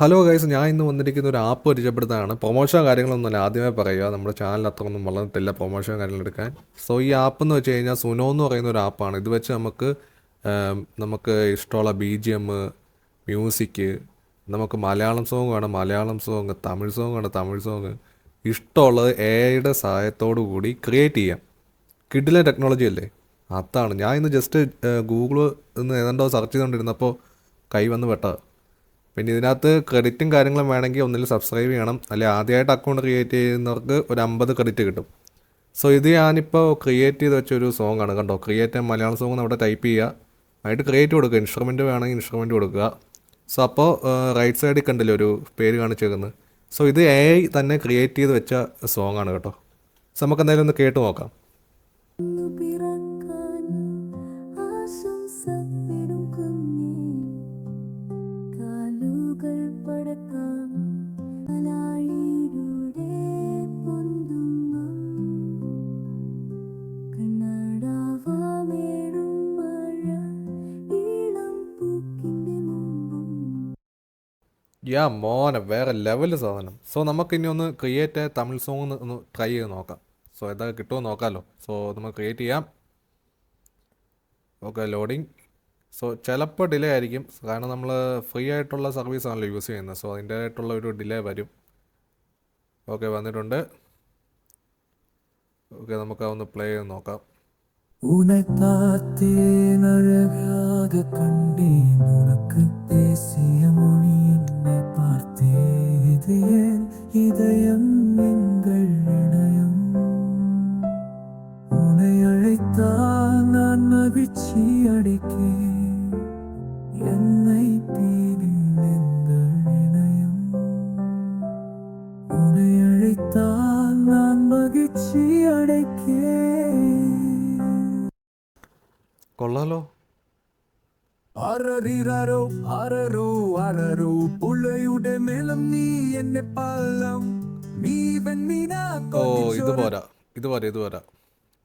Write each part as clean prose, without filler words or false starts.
Hello guys, ഞാൻ ഇന്ന് വന്നിരിക്കുന്ന ഒരു ആപ്പ് പരിചയപ്പെടുത്താനാണ്. പ്രൊമോഷൻ കാര്യങ്ങളൊന്നുമല്ല, ആദ്യമേ പറയുക. നമ്മുടെ ചാനൽ അത്രയൊന്നും വളർന്നിട്ടില്ല പ്രൊമോഷൻ കാര്യങ്ങളെടുക്കാൻ. സോ ഈ ആപ്പ് എന്ന് വെച്ച് കഴിഞ്ഞാൽ സുനോ എന്ന് പറയുന്ന ഒരു ആപ്പാണ്. ഇത് വെച്ച് നമുക്ക് ഇഷ്ടമുള്ള BGM, മ്യൂസിക്, നമുക്ക് മലയാളം സോങ് വേണം മലയാളം സോങ്, തമിഴ് സോങ് വേണം തമിഴ് സോങ്, ഇഷ്ടമുള്ളത് AI സഹായത്തോടു കൂടി ക്രിയേറ്റ് ചെയ്യാം. കിഡിലെ ടെക്നോളജി അല്ലേ? അതാണ് ഞാൻ ഇന്ന് ജസ്റ്റ് ഗൂഗിൾ നിന്ന് ഏതാണ്ടോ സെർച്ച് ചെയ്തുകൊണ്ടിരുന്നപ്പോൾ കൈ വന്ന് പെട്ടത്. പിന്നെ ഇതിനകത്ത് ക്രെഡിറ്റും കാര്യങ്ങളും വേണമെങ്കിൽ ഒന്നിൽ സബ്സ്ക്രൈബ് ചെയ്യണം, അല്ലെങ്കിൽ ആദ്യമായിട്ട് അക്കൗണ്ട് ക്രിയേറ്റ് ചെയ്യുന്നവർക്ക് ഒരു 50 ക്രെഡിറ്റ് കിട്ടും. സോ ഇത് ഞാനിപ്പോൾ ക്രിയേറ്റ് ചെയ്ത് വെച്ചൊരു സോങ് ആണ്. കണ്ടോ, ക്രിയേറ്റ് മലയാളം സോങ് എന്ന് അവിടെ ടൈപ്പ് ചെയ്യുക, ആയിട്ട് ക്രിയേറ്റ് കൊടുക്കുക. ഇൻസ്ട്രുമെൻറ്റ് വേണമെങ്കിൽ ഇൻസ്ട്രുമെൻറ്റ് കൊടുക്കുക. സോ അപ്പോൾ റൈറ്റ് സൈഡിൽ കണ്ടില്ലേ ഒരു പേര് കാണിച്ചേക്കുന്നത്. സോ ഇത് AI തന്നെ ക്രിയേറ്റ് ചെയ്ത് വെച്ച സോങ് ആണ് കേട്ടോ. സോ നമുക്ക് എന്തായാലും ഒന്ന് കേട്ട് നോക്കാം. മോനെ വേറെ ലെവൽ സാധനം. സോ നമുക്കിനി ഒന്ന് ക്രിയേറ്റ് തമിഴ് സോങ് ഒന്ന് ട്രൈ ചെയ്ത് നോക്കാം. സോ ഇതൊക്കെ കിട്ടുമോ നോക്കാമല്ലോ. സോ നമുക്ക് ക്രിയേറ്റ് ചെയ്യാം. Okay, loading. സോ ചിലപ്പോൾ ഡിലേ ആയിരിക്കും, കാരണം നമ്മൾ ഫ്രീ ആയിട്ടുള്ള സർവീസ് ആണല്ലോ യൂസ് ചെയ്യുന്നത്. സോ അതിൻ്റേതായിട്ടുള്ള ഒരു ഡിലേ വരും. ഓക്കെ, വന്നിട്ടുണ്ട്. ഓക്കെ, നമുക്ക് അതൊന്ന് പ്ലേ ചെയ്ത് നോക്കാം. உன்னை பார்த்தேன் அழகாக கண்டேன் உனக்கு பேசிய மொழி என்னை பார்த்தேன் இது ஏன் இதயம் எங்கள் இணையம் உன்னை அழைத்தால் நான் மகிழ்ச்சி அடைக்கேன் என்னை தீனில் எங்கள் இணையம் உன்னை அழைத்தால் நான் மகிழ்ச்சி அடைக்கேன். കൊള്ളാലോ. അരറിരോ അരരോ അരരോ പുഴയുടെ മേളം നീ എന്നെ പാലം നീ വെണ്ണീനാ. ഓ ഇത് പോരാ, ഇത് പോരാ, ഇത് പോരാ.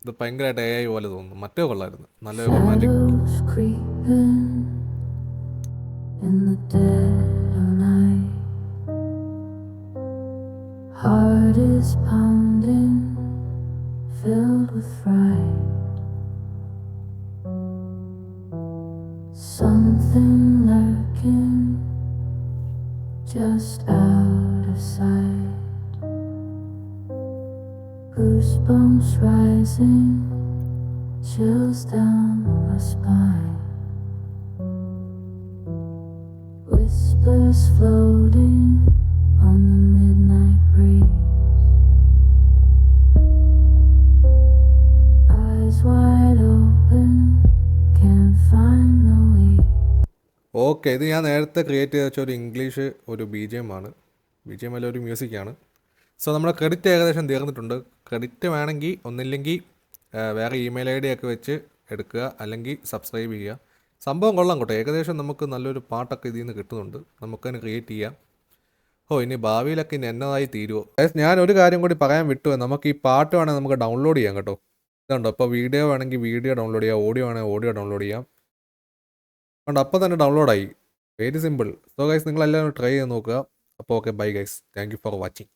ഇത് ഭയങ്കരമായിട്ട് AI പോലെ തോന്നുന്നു. മറ്റേ കൊള്ളായിരുന്നു, നല്ല romantic. Shadows creeping in the dead of night. Heart is pounding, filled with fright. Something lurking just out of sight. Goosebumps rising, chills down my spine. Whispers floating on the midnight breeze. Eyes wide open, can't find the way. Okay, ഇത് ഞാൻ നേരത്തെ create ചെയ്ത് വെച്ച ഒരു English ഒരു BGM ആണ്. BGM അല്ല, ഒരു മ്യൂസിക്കാണ്. സോ നമ്മുടെ ക്രെഡിറ്റ് ഏകദേശം തീർന്നിട്ടുണ്ട്. ക്രെഡിറ്റ് വേണമെങ്കിൽ ഒന്നില്ലെങ്കിൽ വേറെ ഇമെയിൽ ID ഒക്കെ വെച്ച് എടുക്കുക, അല്ലെങ്കിൽ സബ്സ്ക്രൈബ് ചെയ്യുക. സംഭവം കൊള്ളാം കേട്ടോ. ഏകദേശം നമുക്ക് നല്ലൊരു പാട്ടൊക്കെ ഇതിൽ നിന്ന് കിട്ടുന്നുണ്ട്. നമുക്കതിന് ക്രിയേറ്റ് ചെയ്യാം. ഇനി ഭാവിയിലൊക്കെ ഇനി എന്നതായി തീരുമോ. ഞാൻ ഒരു കാര്യം കൂടി പറയാൻ വിട്ടു. നമുക്ക് ഈ പാട്ട് വേണമെങ്കിൽ നമുക്ക് ഡൗൺലോഡ് ചെയ്യാം കേട്ടോ. ഇതുണ്ടോ, ഇപ്പോൾ വീഡിയോ വേണമെങ്കിൽ വീഡിയോ ഡൗൺലോഡ് ചെയ്യാം, ഓഡിയോ വേണമെങ്കിൽ ഓഡിയോ ഡൗൺലോഡ് ചെയ്യാം. അതുകൊണ്ട് അപ്പോൾ തന്നെ ഡൗൺലോഡായി. Very simple. സോ ഗൈസ്, നിങ്ങളെല്ലാവരും ട്രൈ ചെയ്ത് നോക്കുക. അപ്പോൾ okay, bye guys, thank you for watching.